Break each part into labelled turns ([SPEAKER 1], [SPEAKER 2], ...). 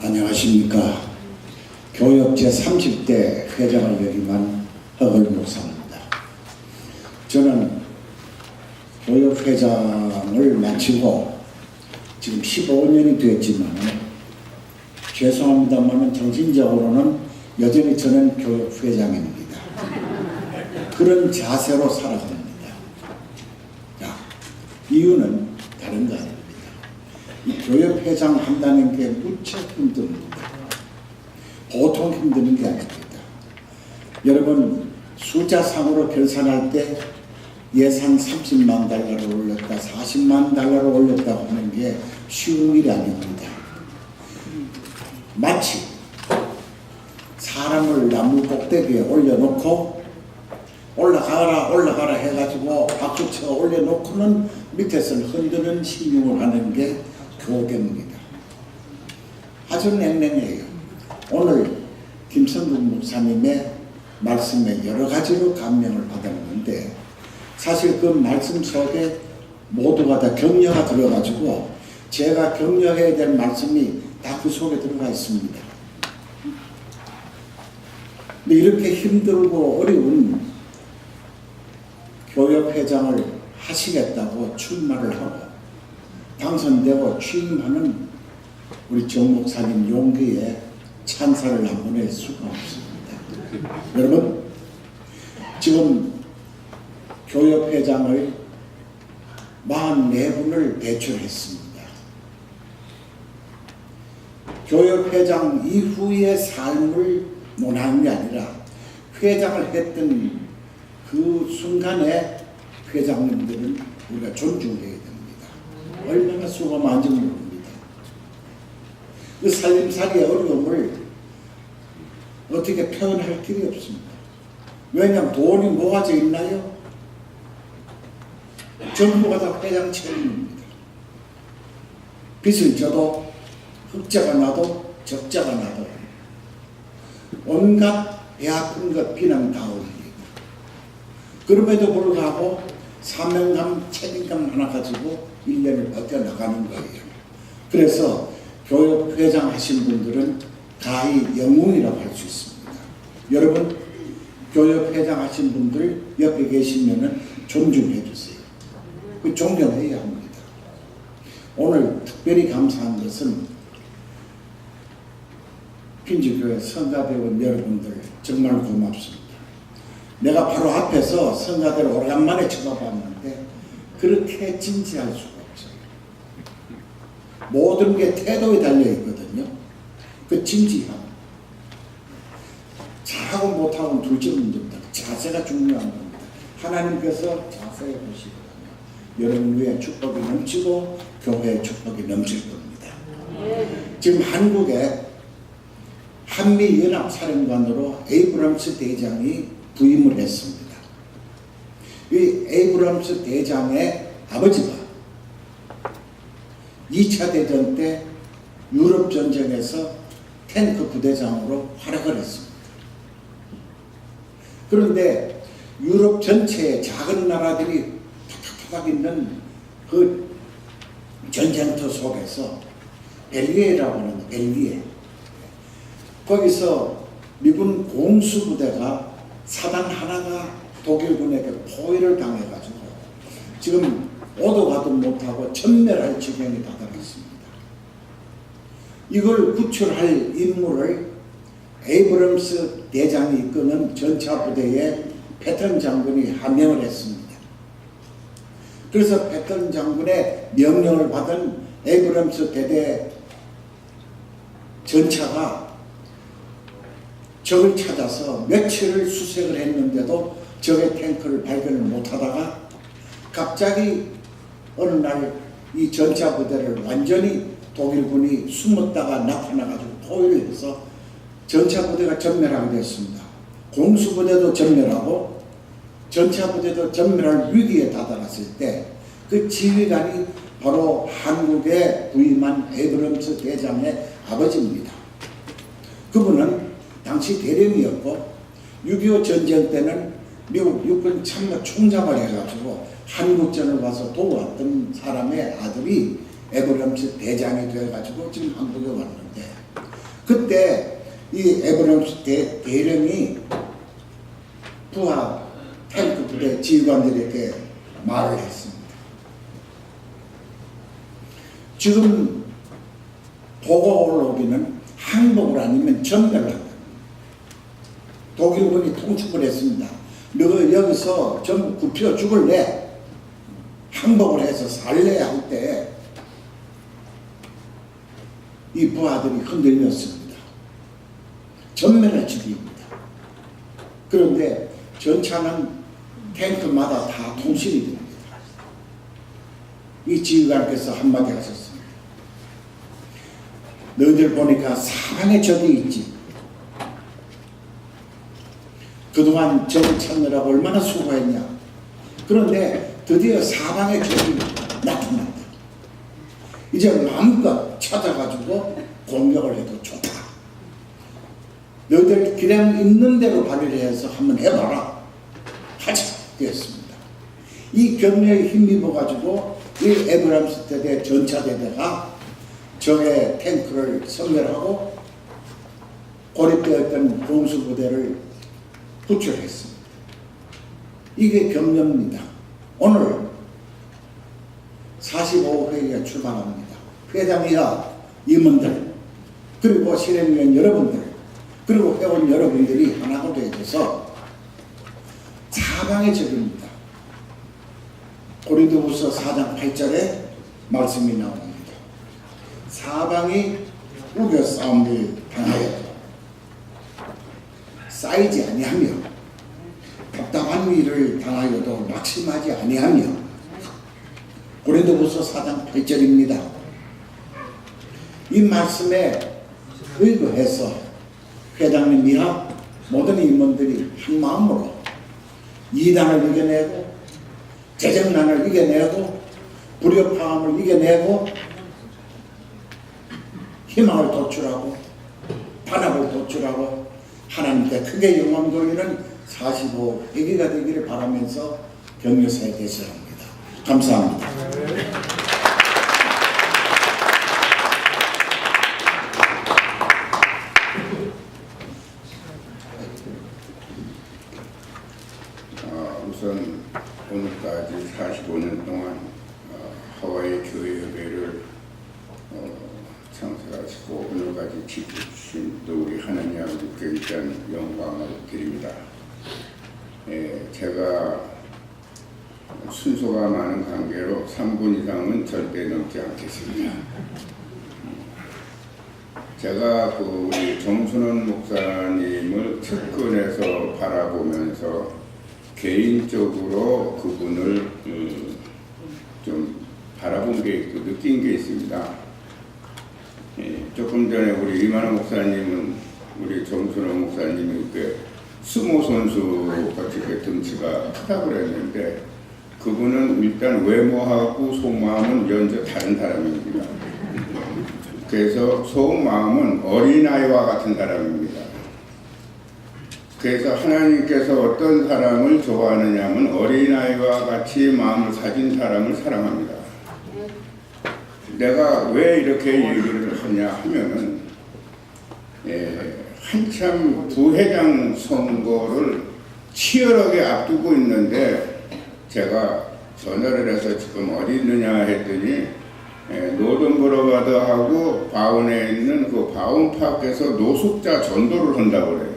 [SPEAKER 1] 안녕하십니까. 교협 제30대 회장을 역임한 허걸 목사입니다. 저는 교협 회장을 마치고 지금 15년이 됐지만 죄송합니다만 정신적으로는 여전히 저는 교협 회장입니다. 그런 자세로 살아갑니다. 자, 이유는 다른 거 아닙니다. 이 교협 회장 한다는 게 무척 힘듭니다. 보통 힘드는 게 아닙니다. 여러분, 숫자상으로 결산할 때 예산 30만 달러를 올렸다, 40만 달러를 올렸다 하는 게 쉬운 일이 아닙니다. 마치 사람을 나무 꼭대기에 올려놓고 올라가라 해가지고 박수쳐 올려놓고는 밑에서 흔드는 신용을 하는 게 교계입니다. 아주 냉랭해요. 오늘 김성국 목사님의 말씀에 여러 가지로 감명을 받았는데 사실 그 말씀 속에 모두가 다 격려가 들어가지고 제가 격려해야 될 말씀이 다 그 속에 들어가 있습니다. 근데 이렇게 힘들고 어려운 교협회장을 하시겠다고 출마를 하고 당선되고 취임하는 우리 정 목사님 용기에 찬사를 안 보낼 수가 없습니다. 여러분, 지금 교협회장을 44분을 배출했습니다. 교협회장 이후의 삶을 논하는 게 아니라 회장을 했던 그 순간에 회장님들은 우리가 존중해야 됩니다. 얼마나 수고가 많은지 모릅니다. 그 살림살이의 어려움을 어떻게 표현할 길이 없습니다. 왜냐하면 돈이 모아져 있나요? 전부가 다 회장 책임입니다. 빚을 져도 흑자가 나도 적자가 나도 온갖 배 아픈 것 비난 다 올립니다. 그럼에도 불구하고 사명감, 책임감 하나 가지고 1년을 버텨나가는 거예요. 그래서 교협회장 하신 분들은 가히 영웅이라고 할 수 있습니다. 여러분, 교협회장 하신 분들 옆에 계시면은 존중해 주세요. 그 존경해야 합니다. 오늘 특별히 감사한 것은 핀지교회 성가대원 여러분들 정말 고맙습니다. 내가 바로 앞에서 성가대를 오래간만에 쳐다봤는데 그렇게 진지할 수가 없어요. 모든 게 태도에 달려있거든요. 그 진지함. 잘하고 못하고는 둘째 문제입니다. 자세가 중요한 겁니다. 하나님께서 자세히 보시거든요. 여러분 위에 축복이 넘치고 교회에 축복이 넘칠 겁니다. 지금 한국에 한미연합사령관으로 에이브럼스 대장이 부임을 했습니다. 이 에이브럼스 대장의 아버지가 2차 대전 때 유럽 전쟁에서 탱크 부대장으로 활약을 했습니다. 그런데 유럽 전체의 작은 나라들이 탁탁탁 있는 그 전쟁터 속에서 벨리에라고 하는 벨리에 거기서 미군 공수부대가 사단 하나가 독일군에게 포위를 당해가지고 지금 오도 가도 못하고 전멸할 지경에 다다랐습니다. 이걸 구출할 임무를 에이브럼스 대장이 이끄는 전차부대에 패턴 장군이 하명을 했습니다. 그래서 패턴 장군의 명령을 받은 에이브럼스 대대 전차가 적을 찾아서 며칠을 수색을 했는데도 적의 탱크를 발견을 못하다가 갑자기 어느 날 이 전차 부대를 완전히 독일군이 숨었다가 나타나가지고 포위를 해서 전차 부대가 전멸하게 됐습니다. 공수부대도 전멸하고 전차 부대도 전멸할 위기에 다다랐을 때 그 지휘관이 바로 한국에 부임한 에이브럼스 대장의 아버지입니다. 그분은 당시 대령이었고 6.25 전쟁 때는 미국 육군 참모 총장을 해가지고 한국전을 와서 도왔던 사람의 아들이 에이브럼스 대장이 되어가지고 지금 한국에 왔는데 그때 이 에브럼스 대령이 부하 탱크 부대 지휘관들에게 말을 했습니다. 지금 보고 올라오기는 항복을 아니면 전멸을 한다. 독일군이 통첩을 했습니다. 너 여기서 전부 굽혀 죽을래? 항복을 해서 살래? 할 때 이 부하들이 흔들렸습니다. 전멸을 지킵니다. 그런데 전차는 탱크마다 다 통신이 됩니다. 이 지휘관께서 한마디 하셨습니다. 너희들 보니까 사방에 적이 있지. 그동안 적을 찾느라고 얼마나 수고했냐. 그런데 드디어 사방에 적이 나타났다. 이제 마음껏 찾아가지고 공격을 해도 좋다. 너희들 그냥 있는 대로 발휘를 해서 한번 해봐라. 하자. 되었습니다. 이 격려에 힘입어가지고 이 에브람스 대대 전차대대가 적의 탱크를 섬멸하고 고립되어 있던 공수부대를 구출했습니다. 이게 격려입니다. 오늘 45회가 출발합니다. 회장이야 임원들 그리고 실행위원 여러분들 그리고 회원 여러분들이 하나가 되어서 사방의 적입니다. 고린도후서 4장 8절에 말씀이 나옵니다. 사방이 우겨 싸움을 당하여 쌓이지 아니하며 답답한 일을 당하여도 낙심하지 아니하며 고린도후서 4장 8절입니다. 이 말씀에 의거해서 회장님이야 모든 임원들이 한 마음으로 이단을 이겨내고 재정난을 이겨내고 불협화음을 이겨내고 희망을 도출하고 단합을 도출하고 하나님께 크게 영광 돌리는 45회기가 되기를 바라면서 격려사에 대신합니다. 감사합니다.
[SPEAKER 2] 우선 오늘까지 45년 동안 하와이 교회협회를 창설하시고 오늘까지 지켜주신 또 우리 하나님 아버지께 일단 영광을 드립니다. 제가 순서가 많은 관계로 3분 이상은 절대 넘지 않겠습니다. 제가 우리 정순원 목사님을 측근에서 바라보면서 개인적으로 그분을 좀 바라본 게 있고 느낀 게 있습니다. 조금 전에 우리 이만호 목사님은 우리 정순원 목사님이 수모 선수 같이 덩치가 크다고 그랬는데 그분은 일단 외모하고 속마음은 연저 다른 사람입니다. 그래서 속마음은 어린아이와 같은 사람입니다. 그래서 하나님께서 어떤 사람을 좋아하느냐 하면 어린아이와 같이 마음을 가진 사람을 사랑합니다. 내가 왜 이렇게 얘기를 하냐 하면은 한참 부회장 선거를 치열하게 앞두고 있는데 제가 전화를 해서 지금 어디 있느냐 했더니 노던 브로가드하고 바운에 있는 그 바운파크에서 노숙자 전도를 한다고 그래요.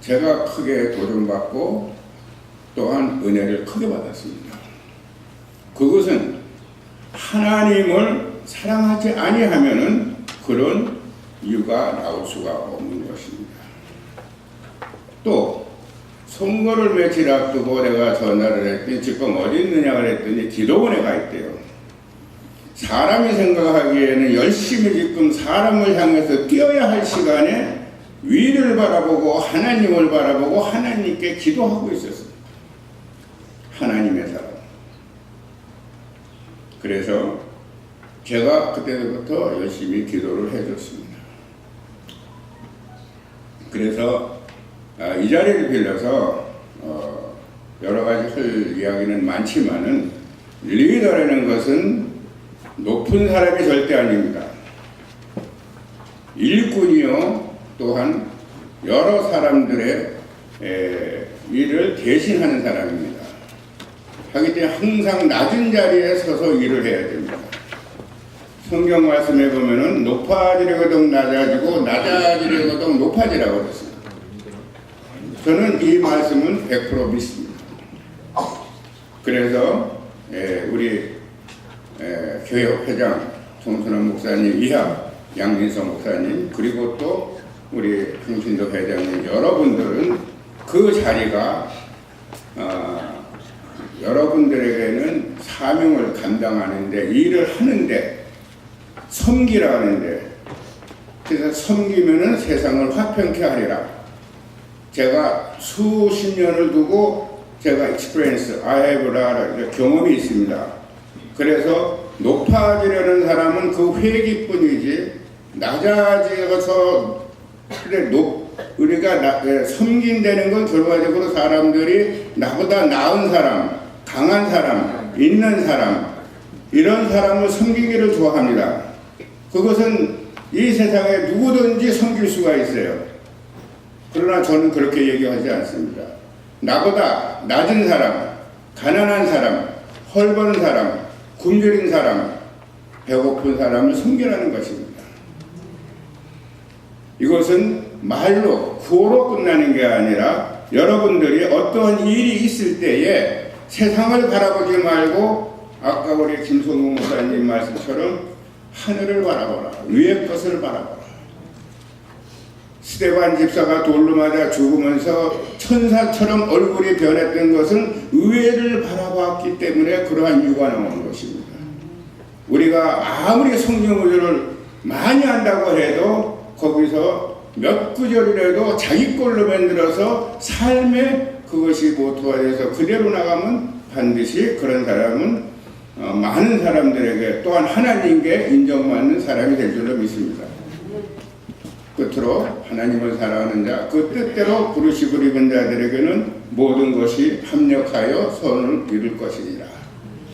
[SPEAKER 2] 제가 크게 도전받고 또한 은혜를 크게 받았습니다. 그것은 하나님을 사랑하지 아니하면은 그런 이유가 나올 수가 없는 것입니다. 또 선거를 며칠 앞두고 내가 전화를 했더니 지금 어디 있느냐 그랬더니 기도원에 가 있대요. 사람이 생각하기에는 열심히 지금 사람을 향해서 뛰어야 할 시간에 위를 바라보고 하나님을 바라보고 하나님께 기도하고 있었습니다. 하나님의 사람. 그래서 제가 그때부터 열심히 기도를 해줬습니다. 그래서 이 자리를 빌려서 여러 가지 할 이야기는 많지만은 리더라는 것은 높은 사람이 절대 아닙니다. 일꾼이요 또한 여러 사람들의 일을 대신하는 사람입니다. 하기 때문에 항상 낮은 자리에 서서 일을 해야 됩니다. 성경 말씀에 보면은 높아지려거든 낮아지고 낮아지려거든 높아지라고 그랬습니다. 저는 이 말씀은 100% 믿습니다. 그래서 우리 교역회장 정순환 목사님 이하 양민성 목사님 그리고 또 우리 강신도 회장님 여러분들은 그 자리가 여러분들에게는 사명을 감당하는데 일을 하는데 섬기라 하는데 그래서 섬기면은 세상을 화평케 하리라. 제가 수십 년을 두고 제가 experience, I have a lot 경험이 있습니다. 그래서 높아지려는 사람은 그 회기뿐이지 낮아져서 그래 우리가 섬긴다는 건 결과적으로 사람들이 나보다 나은 사람, 강한 사람, 있는 사람 이런 사람을 섬기기를 좋아합니다. 그것은 이 세상에 누구든지 섬길 수가 있어요. 그러나 저는 그렇게 얘기하지 않습니다. 나보다 낮은 사람, 가난한 사람, 헐벗은 사람, 굶주린 사람, 배고픈 사람을 섬기라는 것입니다. 이것은 말로 구호로 끝나는 게 아니라 여러분들이 어떠한 일이 있을 때에 세상을 바라보지 말고 아까 우리 김성국 목사님 말씀처럼 하늘을 바라보라. 위의 것을 바라보라. 스데반 집사가 돌로 맞아 죽으면서 천사처럼 얼굴이 변했던 것은 의회를 바라봤기 때문에 그러한 이유가 나오는 것입니다. 우리가 아무리 성경 구절을 많이 한다고 해도 거기서 몇 구절이라도 자기 걸로 만들어서 삶에 그것이 모토화돼서 그대로 나가면 반드시 그런 사람은 많은 사람들에게 또한 하나님께 인정받는 사람이 될 줄로 믿습니다. 끝으로 하나님을 사랑하는 자, 그 뜻대로 부르시고 입은 자들에게는 모든 것이 합력하여 선을 이룰 것이니라.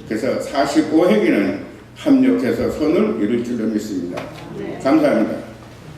[SPEAKER 2] 그래서 45회기는 합력해서 선을 이룰 줄로 믿습니다. 감사합니다.